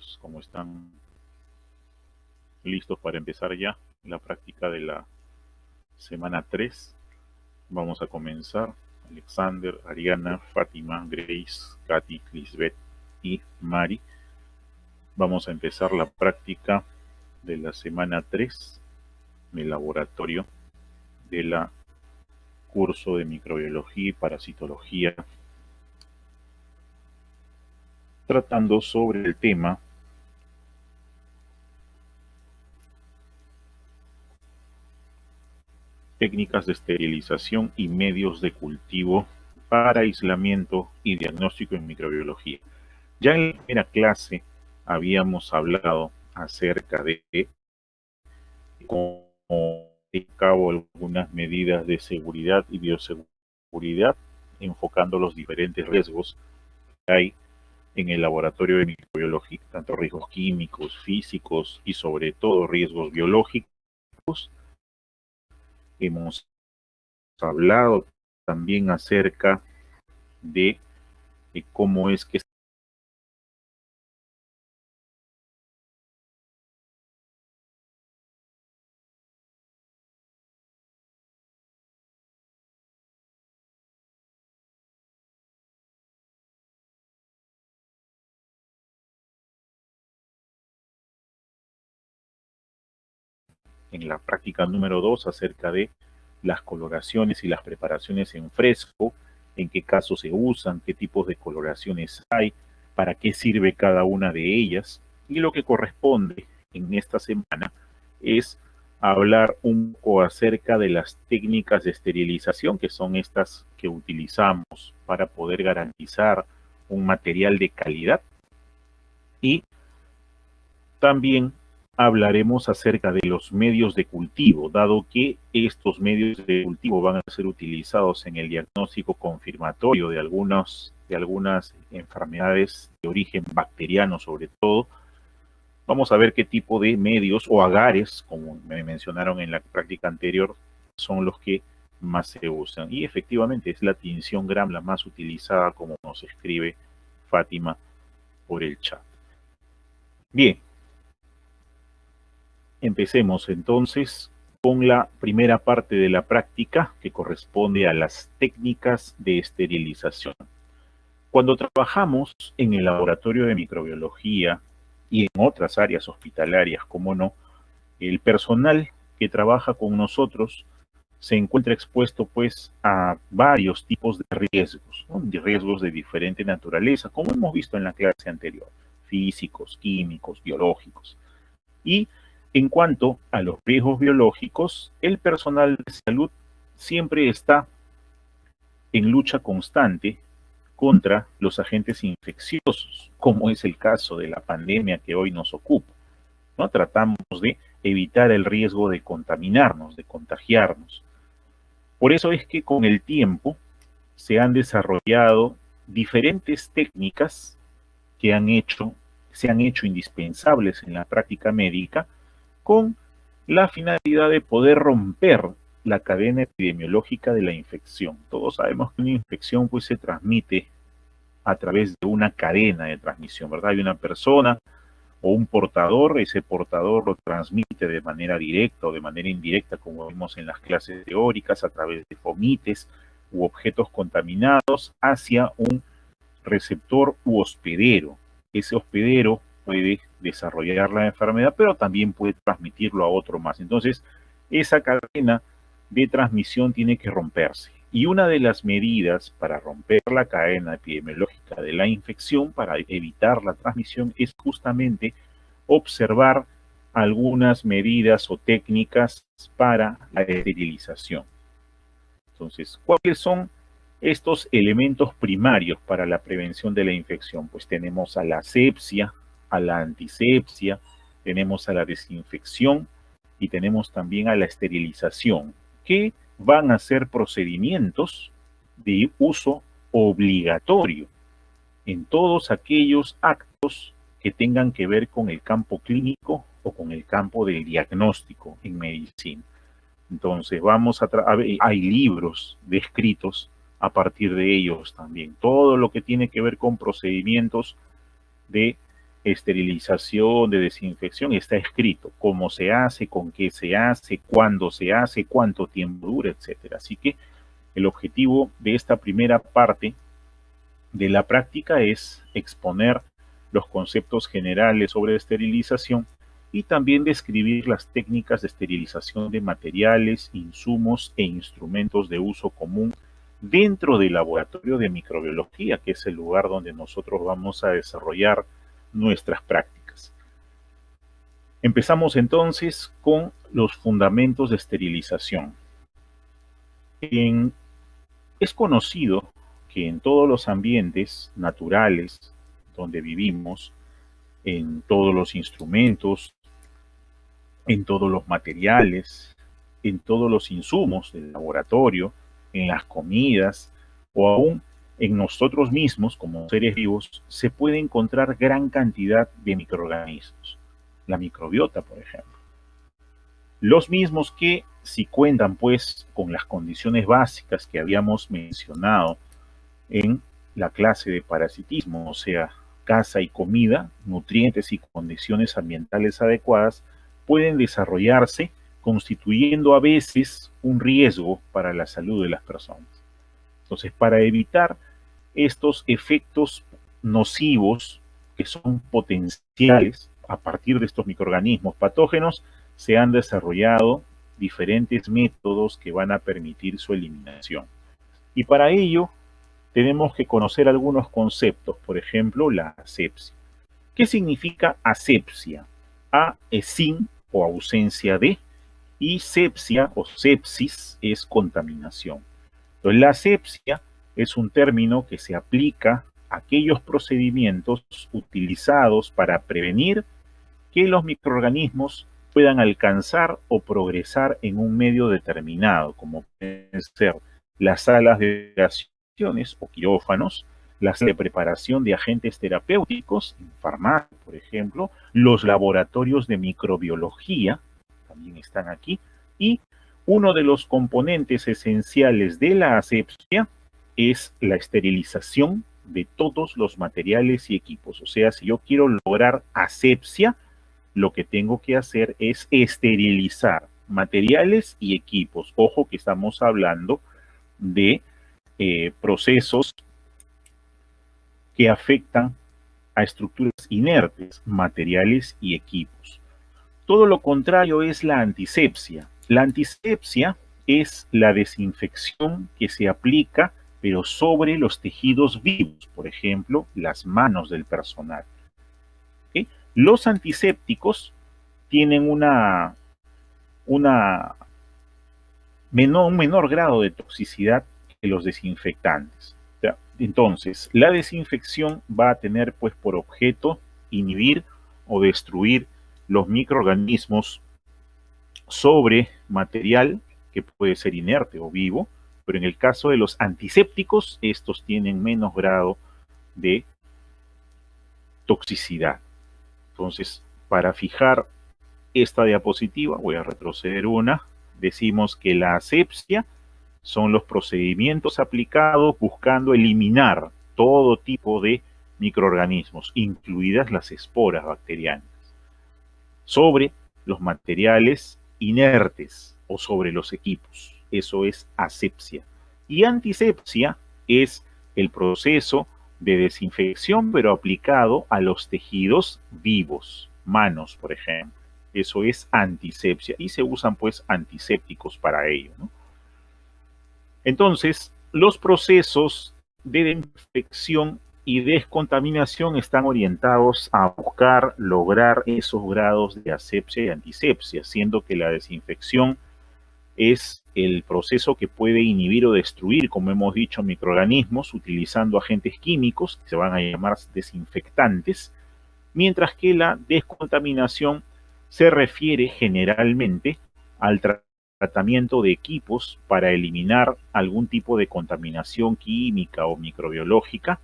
chicos? ¿Cómo están? ¿Listos para empezar ya la práctica de la semana 3? Vamos a comenzar. Alexander, Ariana, Fátima, Grace, Katy, Lisbeth y Mari. Vamos a empezar la práctica de la semana 3 del laboratorio de la curso de microbiología y parasitología, tratando sobre el tema técnicas de esterilización y medios de cultivo para aislamiento y diagnóstico en microbiología. Ya en la primera clase habíamos hablado acerca de cómo llevar a cabo algunas medidas de seguridad y bioseguridad, enfocando los diferentes riesgos que hay en el laboratorio de microbiología, tanto riesgos químicos, físicos y sobre todo riesgos biológicos. Hemos hablado también acerca de cómo es que en la práctica número 2 acerca de las coloraciones y las preparaciones en fresco, en qué casos se usan, qué tipos de coloraciones hay, para qué sirve cada una de ellas. Y lo que corresponde en esta semana es hablar un poco acerca de las técnicas de esterilización, que son estas que utilizamos para poder garantizar un material de calidad. Y también hablaremos acerca de los medios de cultivo, dado que estos medios de cultivo van a ser utilizados en el diagnóstico confirmatorio de algunas enfermedades de origen bacteriano sobre todo. Vamos a ver qué tipo de medios o agares, como me mencionaron en la práctica anterior, son los que más se usan. Y efectivamente es la tinción Gram la más utilizada, como nos escribe Fátima por el chat. Bien, empecemos entonces con la primera parte de la práctica que corresponde a las técnicas de esterilización. Cuando trabajamos en el laboratorio de microbiología y en otras áreas hospitalarias, como no, el personal que trabaja con nosotros se encuentra expuesto pues a varios tipos de riesgos, ¿no? De riesgos de diferente naturaleza, como hemos visto en la clase anterior, físicos, químicos, biológicos. Y en cuanto a los riesgos biológicos, el personal de salud siempre está en lucha constante contra los agentes infecciosos, como es el caso de la pandemia que hoy nos ocupa, ¿no? Tratamos de evitar el riesgo de contaminarnos, de contagiarnos. Por eso es que con el tiempo se han desarrollado diferentes técnicas que se han hecho indispensables en la práctica médica con la finalidad de poder romper la cadena epidemiológica de la infección. Todos sabemos que una infección pues se transmite a través de una cadena de transmisión, ¿verdad? Hay una persona o un portador, ese portador lo transmite de manera directa o de manera indirecta, como vimos en las clases teóricas, a través de fomites u objetos contaminados hacia un receptor u hospedero. Ese hospedero puede desarrollar la enfermedad, pero también puede transmitirlo a otro más. Entonces, esa cadena de transmisión tiene que romperse. Y una de las medidas para romper la cadena epidemiológica de la infección, para evitar la transmisión, es justamente observar algunas medidas o técnicas para la esterilización. Entonces, ¿cuáles son estos elementos primarios para la prevención de la infección? Pues tenemos a la asepsia, a la antisepsia, tenemos a la desinfección y tenemos también a la esterilización, que van a ser procedimientos de uso obligatorio en todos aquellos actos que tengan que ver con el campo clínico o con el campo del diagnóstico en medicina. Entonces hay libros descritos a partir de ellos también. Todo lo que tiene que ver con procedimientos de esterilización, de desinfección, está escrito cómo se hace, con qué se hace, cuándo se hace, cuánto tiempo dura, etcétera. Así que el objetivo de esta primera parte de la práctica es exponer los conceptos generales sobre esterilización y también describir las técnicas de esterilización de materiales, insumos e instrumentos de uso común dentro del laboratorio de microbiología, que es el lugar donde nosotros vamos a desarrollar nuestras prácticas. Empezamos entonces con los fundamentos de esterilización. Es conocido que en todos los ambientes naturales donde vivimos, en todos los instrumentos, en todos los materiales, en todos los insumos del laboratorio, en las comidas o aún en nosotros mismos como seres vivos, se puede encontrar gran cantidad de microorganismos. La microbiota, por ejemplo. Los mismos que, si cuentan pues con las condiciones básicas que habíamos mencionado en la clase de parasitismo, o sea, casa y comida, nutrientes y condiciones ambientales adecuadas, pueden desarrollarse constituyendo a veces un riesgo para la salud de las personas. Entonces, para evitar estos efectos nocivos que son potenciales a partir de estos microorganismos patógenos, se han desarrollado diferentes métodos que van a permitir su eliminación. Y para ello tenemos que conocer algunos conceptos, por ejemplo, la asepsia. ¿Qué significa asepsia? A es sin o ausencia de, y sepsia o sepsis es contaminación. Entonces, la asepsia es un término que se aplica a aquellos procedimientos utilizados para prevenir que los microorganismos puedan alcanzar o progresar en un medio determinado, como pueden ser las salas de operaciones o quirófanos, las de preparación de agentes terapéuticos, en farmacia, por ejemplo, los laboratorios de microbiología, también están aquí, y uno de los componentes esenciales de la asepsia es la esterilización de todos los materiales y equipos. O sea, si yo quiero lograr asepsia, lo que tengo que hacer es esterilizar materiales y equipos. Ojo que estamos hablando de procesos que afectan a estructuras inertes, materiales y equipos. Todo lo contrario es la antisepsia. La antisepsia es la desinfección que se aplica, pero sobre los tejidos vivos, por ejemplo, las manos del personal. ¿Okay? Los antisépticos tienen un menor grado de toxicidad que los desinfectantes. Entonces, la desinfección va a tener pues por objeto inhibir o destruir los microorganismos sobre material que puede ser inerte o vivo, pero en el caso de los antisépticos, estos tienen menos grado de toxicidad. Entonces, para fijar esta diapositiva, voy a retroceder una, decimos que la asepsia son los procedimientos aplicados buscando eliminar todo tipo de microorganismos, incluidas las esporas bacterianas, sobre los materiales inertes o sobre los equipos. Eso es asepsia. Y antisepsia es el proceso de desinfección, pero aplicado a los tejidos vivos, manos, por ejemplo. Eso es antisepsia y se usan pues antisépticos para ello, ¿no? Entonces, los procesos de desinfección y descontaminación están orientados a buscar lograr esos grados de asepsia y antisepsia, siendo que la desinfección es el proceso que puede inhibir o destruir, como hemos dicho, microorganismos utilizando agentes químicos que se van a llamar desinfectantes, mientras que la descontaminación se refiere generalmente al tratamiento de equipos para eliminar algún tipo de contaminación química o microbiológica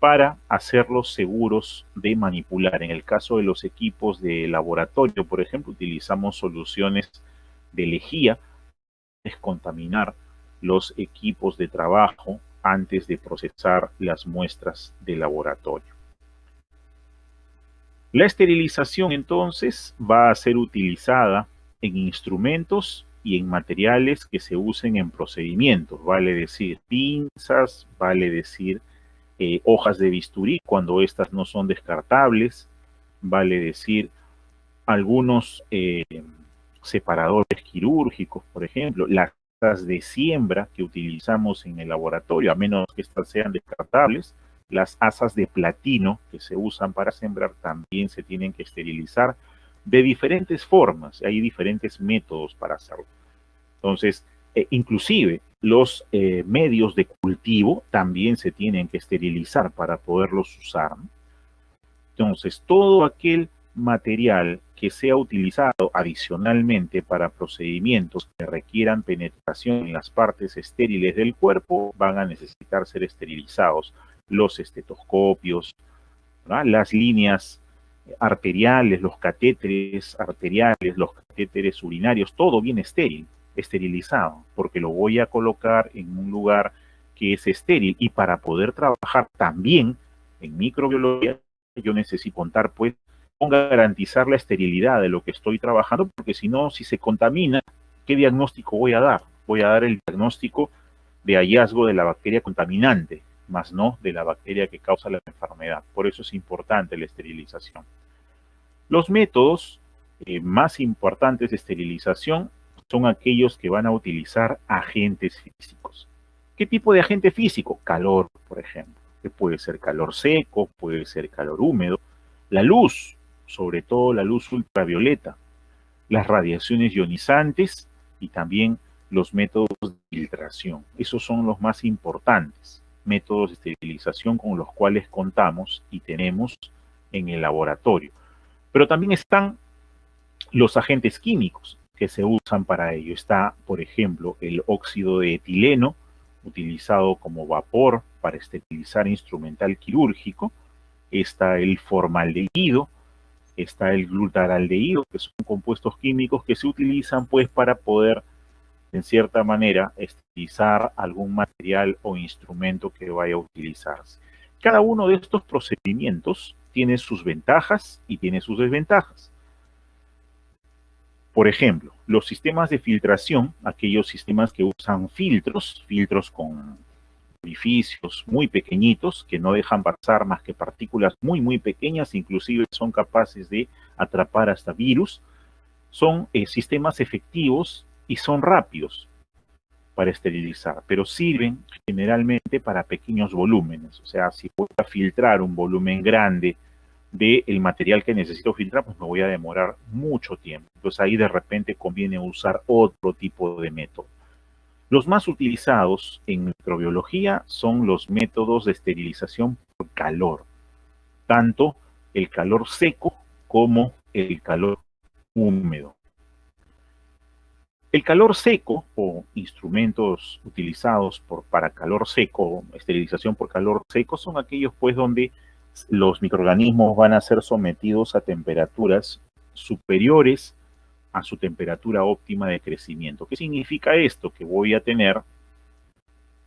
para hacerlos seguros de manipular. En el caso de los equipos de laboratorio, por ejemplo, utilizamos soluciones de lejía para descontaminar los equipos de trabajo antes de procesar las muestras de laboratorio. La esterilización, entonces, va a ser utilizada en instrumentos y en materiales que se usen en procedimientos, vale decir pinzas, vale decir hojas de bisturí cuando estas no son descartables, vale decir algunos separadores quirúrgicos, por ejemplo, las de siembra que utilizamos en el laboratorio, a menos que estas sean descartables, las asas de platino que se usan para sembrar también se tienen que esterilizar de diferentes formas, hay diferentes métodos para hacerlo. Entonces, inclusive los medios de cultivo también se tienen que esterilizar para poderlos usar. Entonces, todo aquel material que sea utilizado adicionalmente para procedimientos que requieran penetración en las partes estériles del cuerpo van a necesitar ser esterilizados. Los estetoscopios, ¿verdad? Las líneas arteriales, los catéteres arteriales, los catéteres urinarios, todo viene estéril, esterilizado, porque lo voy a colocar en un lugar que es estéril. Y para poder trabajar también en microbiología, yo necesito contar pues con garantizar la esterilidad de lo que estoy trabajando, porque si no, si se contamina, ¿qué diagnóstico voy a dar? Voy a dar el diagnóstico de hallazgo de la bacteria contaminante, más no de la bacteria que causa la enfermedad. Por eso es importante la esterilización. Los métodos más importantes de esterilización son aquellos que van a utilizar agentes físicos. ¿Qué tipo de agente físico? Calor, por ejemplo. Que puede ser calor seco, puede ser calor húmedo. La luz, sobre todo la luz ultravioleta. Las radiaciones ionizantes y también los métodos de filtración. Esos son los más importantes métodos de esterilización con los cuales contamos y tenemos en el laboratorio. Pero también están los agentes químicos que se usan para ello. Está, por ejemplo, el óxido de etileno, utilizado como vapor para esterilizar instrumental quirúrgico. Está el formaldehído, está el glutaraldehído, que son compuestos químicos que se utilizan pues para poder, en cierta manera, esterilizar algún material o instrumento que vaya a utilizarse. Cada uno de estos procedimientos tiene sus ventajas y tiene sus desventajas. Por ejemplo, los sistemas de filtración, aquellos sistemas que usan filtros con orificios muy pequeñitos que no dejan pasar más que partículas muy pequeñas, inclusive son capaces de atrapar hasta virus, son sistemas efectivos y son rápidos para esterilizar, pero sirven generalmente para pequeños volúmenes. O sea, si voy a filtrar un volumen grande del material que necesito filtrar, pues me voy a demorar mucho tiempo. Entonces ahí de repente conviene usar otro tipo de método. Los más utilizados en microbiología son los métodos de esterilización por calor, tanto el calor seco como el calor húmedo. El calor seco o instrumentos utilizados para calor seco, esterilización por calor seco, son aquellos pues donde los microorganismos van a ser sometidos a temperaturas superiores a su temperatura óptima de crecimiento. ¿Qué significa esto? Que voy a tener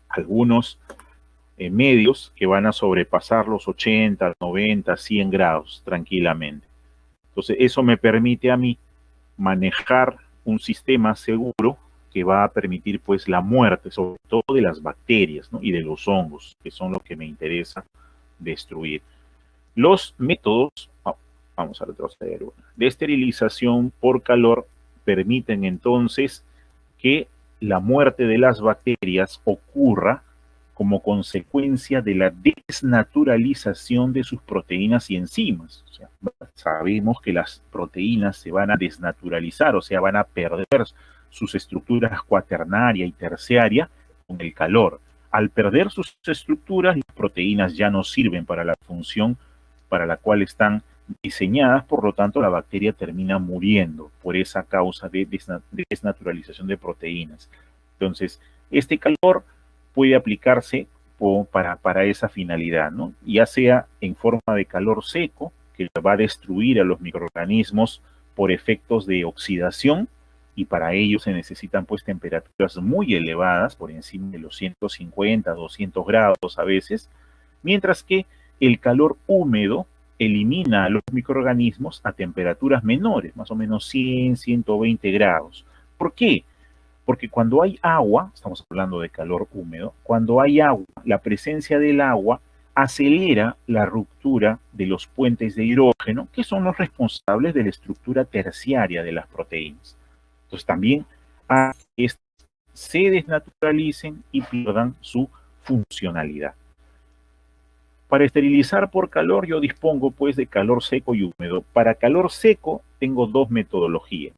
algunos medios que van a sobrepasar los 80, 90, 100 grados tranquilamente. Entonces, eso me permite a mí manejar un sistema seguro que va a permitir pues la muerte, sobre todo de las bacterias, ¿no? Y de los hongos, que son los que me interesa destruir. Los métodos, vamos a retroceder, de esterilización por calor permiten entonces que la muerte de las bacterias ocurra como consecuencia de la desnaturalización de sus proteínas y enzimas. O sea, sabemos que las proteínas se van a desnaturalizar, o sea, van a perder sus estructuras cuaternaria y terciaria con el calor. Al perder sus estructuras, las proteínas ya no sirven para la función para la cual están diseñadas, por lo tanto la bacteria termina muriendo por esa causa de desnaturalización de proteínas. Entonces, este calor puede aplicarse para esa finalidad, ¿no? Ya sea en forma de calor seco, que va a destruir a los microorganismos por efectos de oxidación, y para ello se necesitan pues temperaturas muy elevadas, por encima de los 150, 200 grados a veces, mientras que el calor húmedo elimina a los microorganismos a temperaturas menores, más o menos 100, 120 grados. ¿Por qué? Porque cuando hay agua, estamos hablando de calor húmedo, cuando hay agua, la presencia del agua acelera la ruptura de los puentes de hidrógeno, que son los responsables de la estructura terciaria de las proteínas. Entonces también hace que éstas se desnaturalicen y pierdan su funcionalidad. Para esterilizar por calor yo dispongo pues de calor seco y húmedo. Para calor seco tengo dos metodologías.